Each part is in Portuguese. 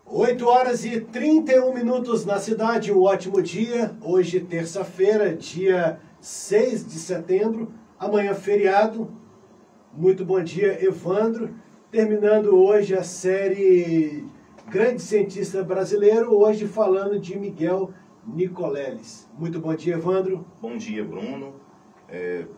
8h31 na cidade, um ótimo dia. Hoje, terça-feira, dia 6 de setembro, amanhã feriado. Muito bom dia, Evandro. Terminando hoje a série Grande Cientista Brasileiro, hoje falando de Miguel Nicoleles. Muito bom dia, Evandro. Bom dia, Bruno.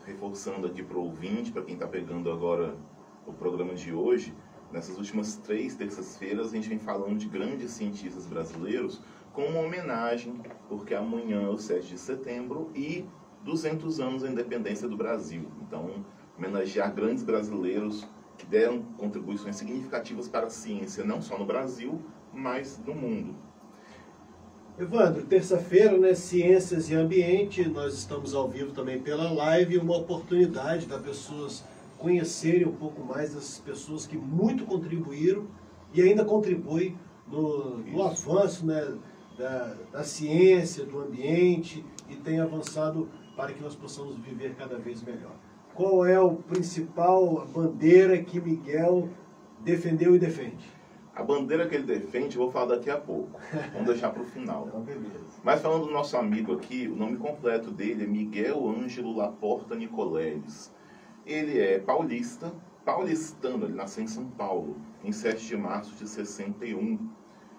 Reforçando aqui para o ouvinte, para quem está pegando agora o programa de hoje, nessas últimas 3 terças-feiras a gente vem falando de grandes cientistas brasileiros com uma homenagem, porque amanhã é o 7 de setembro e 200 anos da independência do Brasil. Então, homenagear grandes brasileiros que deram contribuições significativas para a ciência, não só no Brasil, mas no mundo. Evandro, terça-feira, né, Ciências e Ambiente, nós estamos ao vivo também pela live, uma oportunidade das pessoas conhecerem um pouco mais das pessoas que muito contribuíram e ainda contribuem no avanço, né, da ciência, do ambiente, e tem avançado para que nós possamos viver cada vez melhor. Qual é o principal bandeira que Miguel defendeu e defende? A bandeira que ele defende eu vou falar daqui a pouco. Vamos deixar para o final. Então, beleza. Mas falando do nosso amigo aqui, o nome completo dele é Miguel Ângelo Laporta Nicoleles. Ele é paulistano, ele nasceu em São Paulo, em 7 de março de 61.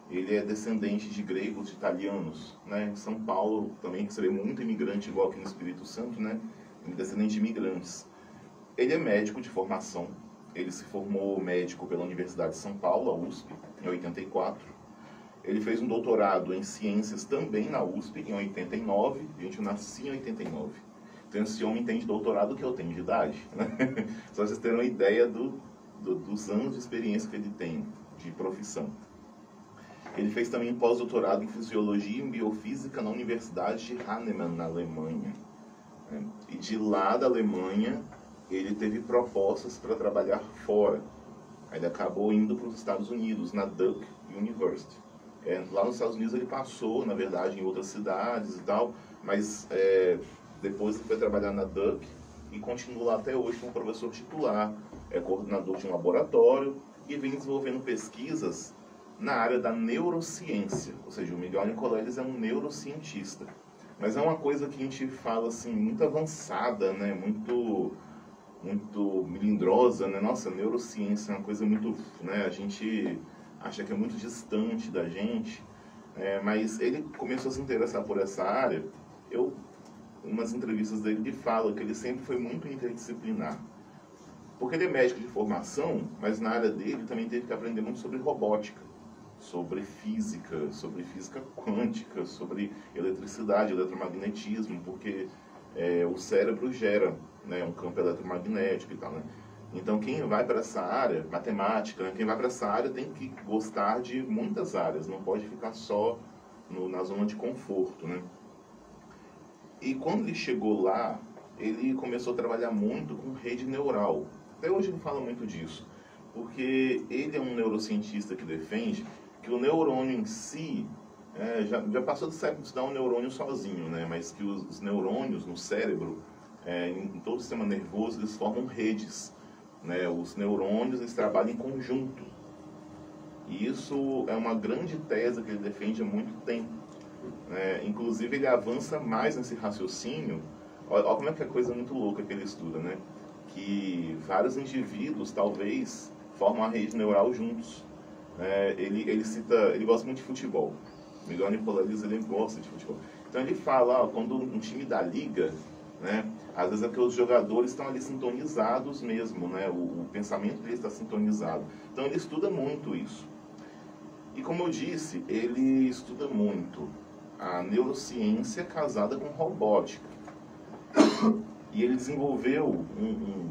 Ele é descendente de gregos, de italianos, né? Em São Paulo também recebeu muito imigrante, igual aqui no Espírito Santo, né? Descendente de imigrantes. Ele é médico de formação. Ele se formou médico pela Universidade de São Paulo, a USP, em 84. Ele fez um doutorado em ciências também na USP, em 89. A gente nasceu em 89. Então esse homem tem de doutorado que eu tenho de idade, né? Só vocês terem uma ideia dos anos de experiência que ele tem, de profissão. Ele fez também pós-doutorado em Fisiologia e Biofísica na Universidade de Hahnemann, na Alemanha. E de lá da Alemanha, ele teve propostas para trabalhar fora. Aí ele acabou indo para os Estados Unidos, na Duke University. Lá nos Estados Unidos ele passou, na verdade, em outras cidades e tal, mas depois ele foi trabalhar na Duke e continua lá até hoje como professor titular, coordenador de um laboratório e vem desenvolvendo pesquisas na área da neurociência. Ou seja, o Miguel Nicoleles é um neurocientista. Mas é uma coisa que a gente fala assim, muito avançada, né? Muito melindrosa, né? Nossa, neurociência é uma coisa muito, né? A gente acha que é muito distante da gente, mas ele começou a se interessar por essa área. Umas entrevistas dele, ele fala que ele sempre foi muito interdisciplinar. Porque ele é médico de formação, mas na área dele também teve que aprender muito sobre robótica, sobre física quântica, sobre eletricidade, eletromagnetismo, porque o cérebro gera, né, um campo eletromagnético e tal, né? Então quem vai para essa área, matemática, né, quem vai para essa área tem que gostar de muitas áreas, não pode ficar só na zona de conforto, né? E quando ele chegou lá, ele começou a trabalhar muito com rede neural. Até hoje ele fala muito disso, porque ele é um neurocientista que defende que o neurônio em si, já passou do século de estudar um neurônio sozinho, né? Mas que os neurônios no cérebro, em todo o sistema nervoso, eles formam redes, né? Os neurônios, eles trabalham em conjunto. E isso é uma grande tese que ele defende há muito tempo. Inclusive, ele avança mais nesse raciocínio. Olha como é que é coisa muito louca que ele estuda, né? Que vários indivíduos, talvez, formam a rede neural juntos. Ele gosta muito de futebol. Miguel Nicoleles, ele gosta de futebol. Então ele fala, quando um time da liga, né, às vezes é porque os jogadores estão ali sintonizados mesmo, né, o pensamento deles está sintonizado. Então ele estuda muito isso. E como eu disse, ele estuda muito a neurociência casada com robótica. E ele desenvolveu um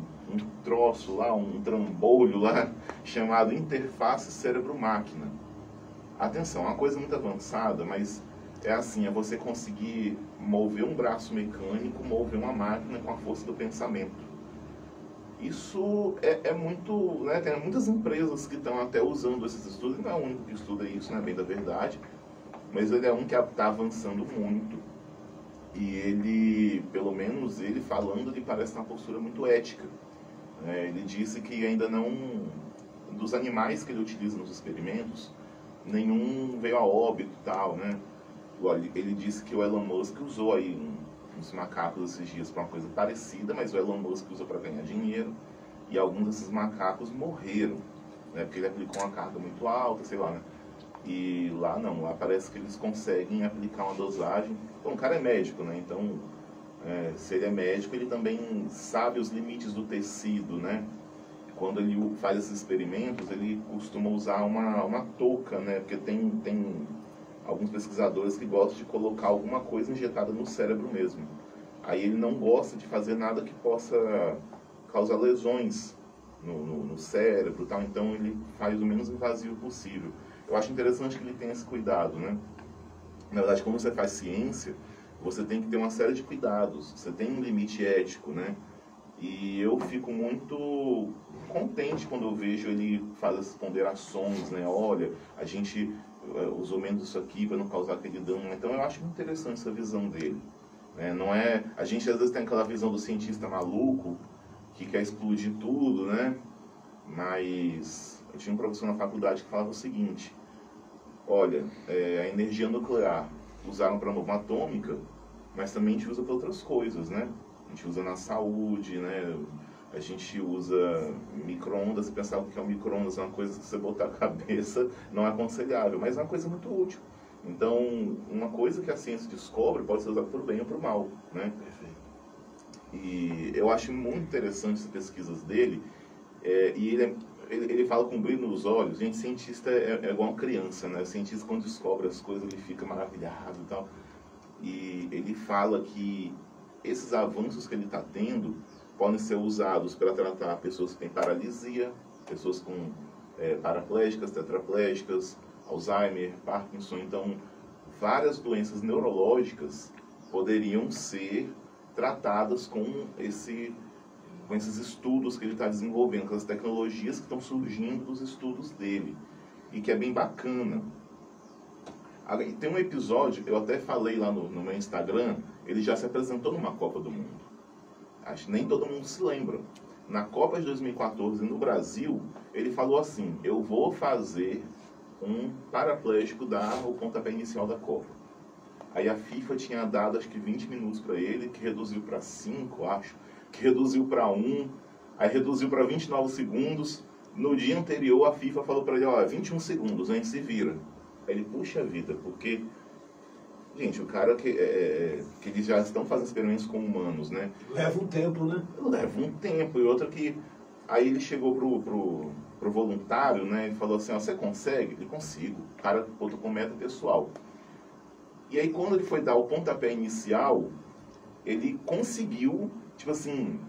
troço lá, um trambolho lá, chamado interface cérebro-máquina. Atenção, é uma coisa muito avançada, mas é você conseguir mover um braço mecânico, mover uma máquina com a força do pensamento. Isso é muito, né, tem muitas empresas que estão até usando esses estudos, não é o único que estuda isso, não é bem da verdade, mas ele é um que está avançando muito. E ele, pelo menos ele falando, ele parece uma postura muito ética. Ele disse que ainda não, dos animais que ele utiliza nos experimentos, nenhum veio a óbito e tal, né? Ele disse que o Elon Musk usou aí uns macacos esses dias para uma coisa parecida, mas o Elon Musk usou para ganhar dinheiro, e alguns desses macacos morreram, né? Porque ele aplicou uma carga muito alta, sei lá, né? E lá não, lá parece que eles conseguem aplicar uma dosagem. Bom, o cara é médico, né? Então, se ele é médico, ele também sabe os limites do tecido, né? Quando ele faz esses experimentos, ele costuma usar uma touca, né? Porque tem alguns pesquisadores que gostam de colocar alguma coisa injetada no cérebro mesmo. Aí ele não gosta de fazer nada que possa causar lesões no cérebro e tal, então ele faz o menos invasivo possível. Eu acho interessante que ele tenha esse cuidado, né? Na verdade, quando você faz ciência, você tem que ter uma série de cuidados, você tem um limite ético, né? E eu fico muito contente quando eu vejo ele fazer essas ponderações, né? Olha, a gente usou menos isso aqui para não causar aquele dano. Então eu acho muito interessante essa visão dele, né? Não é, a gente às vezes tem aquela visão do cientista maluco que quer explodir tudo, né? Mas eu tinha um professor na faculdade que falava o seguinte: olha, a energia nuclear usaram para a bomba atômica, mas também a gente usa para outras coisas, né? A gente usa na saúde, né? A gente usa micro-ondas. Se pensar que é um micro-ondas, é uma coisa que você botar a cabeça, não é aconselhável, mas é uma coisa muito útil. Então, uma coisa que a ciência descobre pode ser usada para o bem ou para o mal, né? Perfeito. E eu acho muito interessante as pesquisas dele, e ele fala com brilho nos olhos. Gente, cientista é igual uma criança, né? O cientista, quando descobre as coisas, ele fica maravilhado e tal. E ele fala que esses avanços que ele está tendo podem ser usados para tratar pessoas que têm paralisia, pessoas com paraplégicas, tetraplégicas, Alzheimer, Parkinson. Então, várias doenças neurológicas poderiam ser tratadas com esses estudos que ele está desenvolvendo, com as tecnologias que estão surgindo dos estudos dele, e que é bem bacana. Tem um episódio, eu até falei lá no meu Instagram, ele já se apresentou numa Copa do Mundo. Acho que nem todo mundo se lembra. Na Copa de 2014, no Brasil, ele falou assim: eu vou fazer um paraplégico dar o pontapé inicial da Copa. Aí a FIFA tinha dado acho que 20 minutos para ele, que reduziu para 5, acho, que reduziu para 1, aí reduziu para 29 segundos. No dia anterior, a FIFA falou para ele: ó, 21 segundos, a gente se vira. Aí ele, puxa vida, porque, gente, o cara que eles já estão fazendo experimentos com humanos, né? Leva um tempo, né? Leva um tempo. E outra que, aí ele chegou pro voluntário, né? E falou assim: ó, você consegue? Ele, consigo. O cara botou com meta pessoal. E aí, quando ele foi dar o pontapé inicial, ele conseguiu, tipo assim,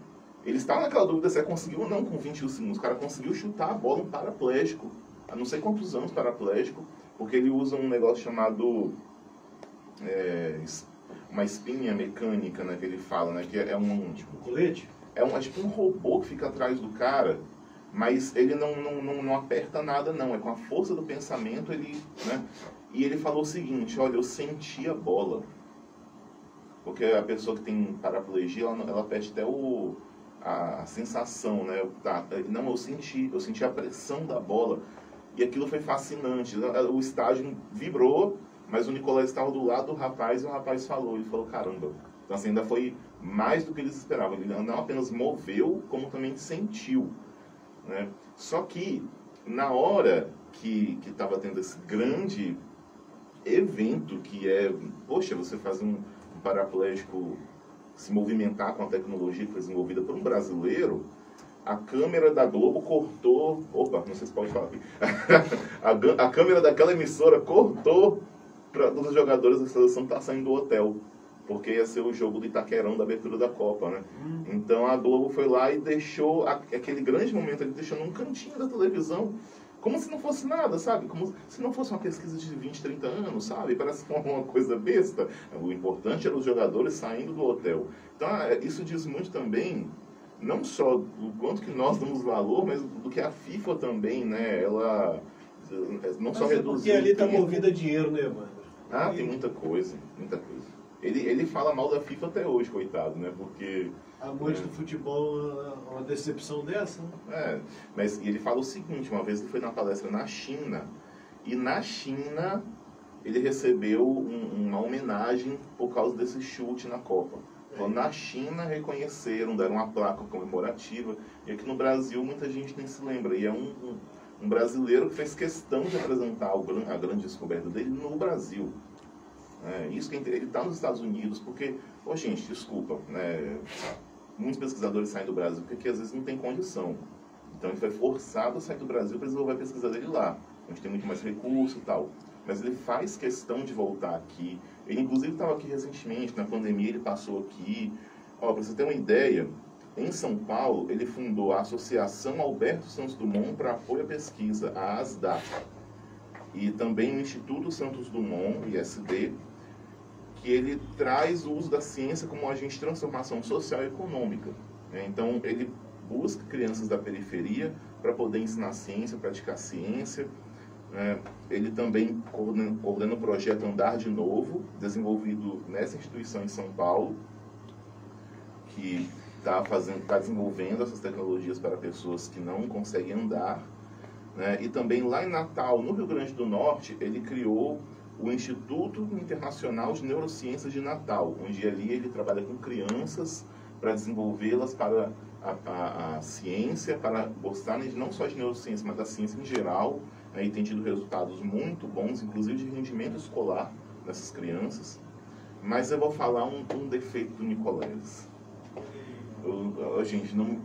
ele estava naquela dúvida se conseguiu ou não com 21 segundos. O cara conseguiu chutar a bola, um paraplégico, há não sei quantos anos paraplégico, porque ele usa um negócio chamado uma espinha mecânica, né, que ele fala, né, que é um... Tipo um colete? É tipo um robô que fica atrás do cara, mas ele não aperta nada, não. É com a força do pensamento, ele, né? E ele falou o seguinte: olha, eu senti a bola. Porque a pessoa que tem paraplegia, ela perde até a sensação, né? Não, eu senti a pressão da bola. E aquilo foi fascinante. O estádio vibrou, mas o Nicolás estava do lado do rapaz e o rapaz falou. Ele falou: caramba. Então, assim, ainda foi mais do que eles esperavam. Ele não apenas moveu, como também sentiu, né? Só que, na hora que estava tendo esse grande evento, que é, poxa, você fazer um paraplégico se movimentar com a tecnologia que foi desenvolvida por um brasileiro, a câmera da Globo cortou... Opa, não sei se pode falar aqui. A câmera daquela emissora cortou para os jogadores da seleção estar saindo do hotel, porque ia ser o jogo do Itaquerão da abertura da Copa, né? Então a Globo foi lá e deixou aquele grande momento, ele deixou num cantinho da televisão, como se não fosse nada, sabe? Como se não fosse uma pesquisa de 20, 30 anos, sabe? Parece uma coisa besta. O importante era os jogadores saindo do hotel. Então isso diz muito também, não só do quanto que nós damos valor, mas do que a FIFA também, né? Ela não só reduziu... Porque ali está movida a dinheiro, né, mano? Tem muita coisa, muita coisa. Ele fala mal da FIFA até hoje, coitado, né? Porque... Amante do futebol, uma decepção dessa, né? Mas ele fala o seguinte: uma vez ele foi na palestra na China, E na China, ele recebeu uma homenagem por causa desse chute na Copa. Então, na China reconheceram, deram uma placa comemorativa, e aqui no Brasil muita gente nem se lembra. E é um brasileiro que fez questão de apresentar a grande descoberta dele no Brasil. Isso que ele está nos Estados Unidos, porque, gente, desculpa, né, muitos pesquisadores saem do Brasil porque às vezes não tem condição. Então ele foi forçado a sair do Brasil para desenvolver a pesquisa dele lá, onde tem muito mais recurso e tal. Mas ele faz questão de voltar aqui. Ele, inclusive, estava aqui recentemente, na pandemia, ele passou aqui. Para você ter uma ideia, em São Paulo, ele fundou a Associação Alberto Santos Dumont para Apoio à Pesquisa, a ASDAP. E também o Instituto Santos Dumont, ISD, que ele traz o uso da ciência como um agente de transformação social e econômica. Então, ele busca crianças da periferia para poder ensinar ciência, praticar ciência. Ele também coordena o projeto Andar de Novo, desenvolvido nessa instituição em São Paulo, que está desenvolvendo essas tecnologias para pessoas que não conseguem andar. E também lá em Natal, no Rio Grande do Norte, ele criou o Instituto Internacional de Neurociências de Natal, onde ali ele trabalha com crianças para desenvolvê-las para a ciência, para gostarem não só de neurociência, mas da ciência em geral, e tem tido resultados muito bons, inclusive de rendimento escolar dessas crianças. Mas eu vou falar um defeito do Nicoleles. Gente, não...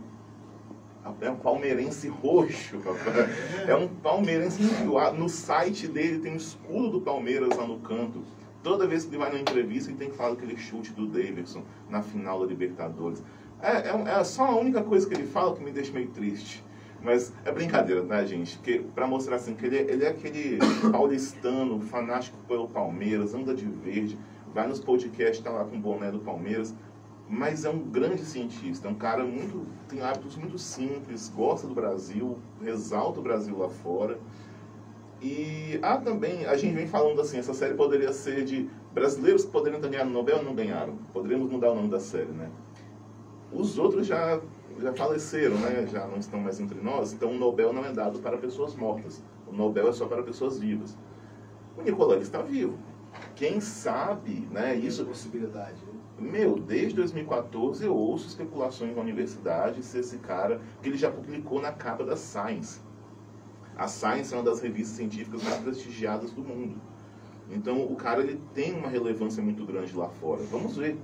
É um palmeirense roxo, rapaz. É um palmeirense enjoado. No site dele tem o escudo do Palmeiras lá no canto. Toda vez que ele vai na entrevista, ele tem que falar daquele chute do Davidson na final da Libertadores. É só a única coisa que ele fala que me deixa meio triste. Mas é brincadeira, tá, gente? Porque, pra mostrar assim, que ele é aquele paulistano, fanático pelo Palmeiras, anda de verde, vai nos podcasts, tá lá com o boné do Palmeiras. Mas é um grande cientista, é um cara tem hábitos muito simples, gosta do Brasil, exalta o Brasil lá fora. E também, a gente vem falando assim, essa série poderia ser de brasileiros que poderiam ter ganhado o Nobel e não ganharam. Poderíamos mudar o nome da série, né? Os outros já faleceram, né? Já não estão mais entre nós, então o Nobel não é dado para pessoas mortas. O Nobel é só para pessoas vivas. O Nicoleles está vivo. Quem sabe, né? Isso é possibilidade, né? Desde 2014 eu ouço especulações na universidade se esse cara, que ele já publicou na capa da Science. A Science é uma das revistas científicas mais prestigiadas do mundo. Então o cara ele tem uma relevância muito grande lá fora. Vamos ver,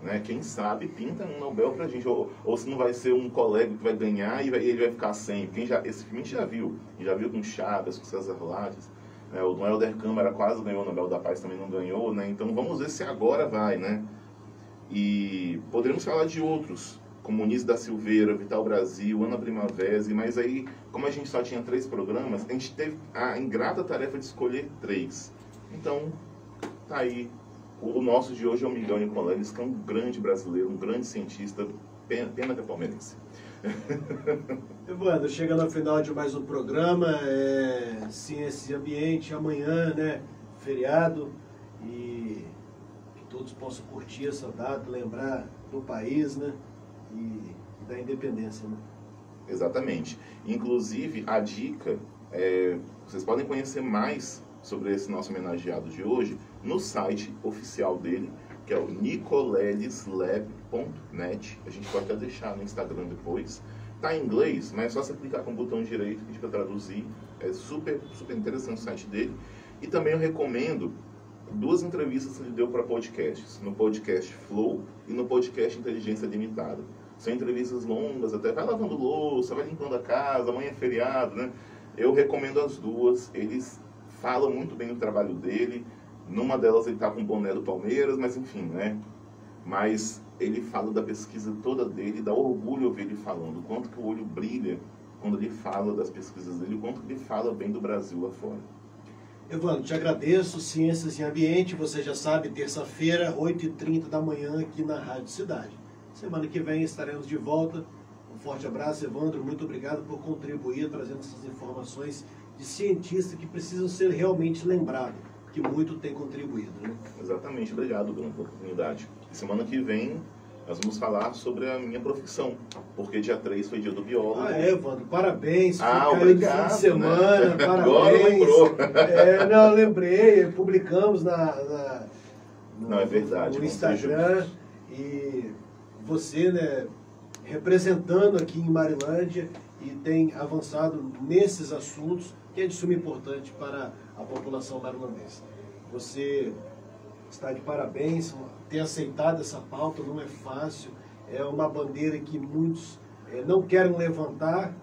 né? Quem sabe pinta um Nobel pra gente, ou se não vai ser um colega que vai ganhar e ele vai ficar sem. Esse filme a gente já viu com Chagas, com César Lattes. O do Helder Câmara quase ganhou o Nobel da Paz, também não ganhou, né? Então vamos ver se agora vai, né? E poderíamos falar de outros, como Muniz da Silveira, Vital Brasil, Ana Primavera, mas aí, como a gente só tinha 3 programas, a gente teve a ingrata tarefa de escolher 3. Então, tá aí. O nosso de hoje é o Miguel Nicoleles, que é um grande brasileiro, um grande cientista, pena que é palmeirense. Evandro, chegando ao final de mais um programa, Ciência e Ambiente, amanhã, né, feriado, e que todos possam curtir essa data, lembrar do país, né, e da independência, né? Exatamente. Inclusive, a dica, vocês podem conhecer mais sobre esse nosso homenageado de hoje no site oficial dele, que é o nicoleslab.net. A gente pode até deixar no Instagram depois. Tá em inglês, mas é só você clicar com o botão direito que a gente vai traduzir. É super, super interessante o site dele. E também eu recomendo 2 entrevistas que ele deu para podcasts, no podcast Flow e no podcast Inteligência Limitada. São entrevistas longas, até vai lavando louça, vai limpando a casa, amanhã é feriado, né? Eu recomendo as 2. Eles falam muito bem do trabalho dele. Numa delas ele está com o boné do Palmeiras, mas enfim, né? Mas ele fala da pesquisa toda dele, dá orgulho ouvir ele falando, o quanto que o olho brilha quando ele fala das pesquisas dele, o quanto que ele fala bem do Brasil lá fora. Evandro, te agradeço. Ciências e Ambiente, você já sabe, terça-feira, 8h30 da manhã, aqui na Rádio Cidade. Semana que vem estaremos de volta. Um forte abraço, Evandro. Muito obrigado por contribuir, trazendo essas informações de cientistas que precisam ser realmente lembrados, que muito tem contribuído, né? Exatamente. Obrigado, Bruno, pela oportunidade. E semana que vem Nós vamos falar sobre a minha profissão, porque dia 3 foi dia do biólogo. Ah, é, Evandro, parabéns. Obrigado, fim de semana, né? parabéns. Agora lembrou. Não, lembrei, publicamos Não, é verdade, no não Instagram, e você, né, representando aqui em Marilândia, e tem avançado nesses assuntos, que é de suma importância para a população marilandense. Você está de parabéns, ter aceitado essa pauta não é fácil, é uma bandeira que muitos não querem levantar,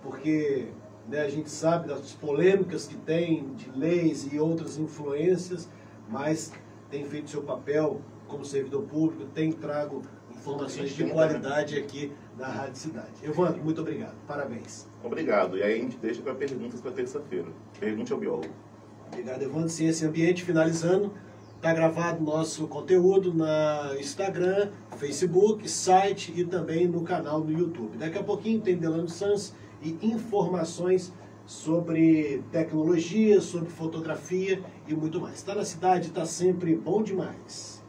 porque, né, a gente sabe das polêmicas que tem de leis e outras influências, mas tem feito seu papel como servidor público, tem trago informações de qualidade aqui na Rádio Cidade. Evandro, muito obrigado, parabéns. Obrigado, e aí a gente deixa para perguntas para terça-feira. Pergunte ao biólogo. Obrigado, Evandro. Ciência e Ambiente, finalizando. Está gravado nosso conteúdo na Instagram, Facebook, site e também no canal no YouTube. Daqui a pouquinho tem Delano Sanz e informações sobre tecnologia, sobre fotografia e muito mais. Está na cidade, está sempre bom demais.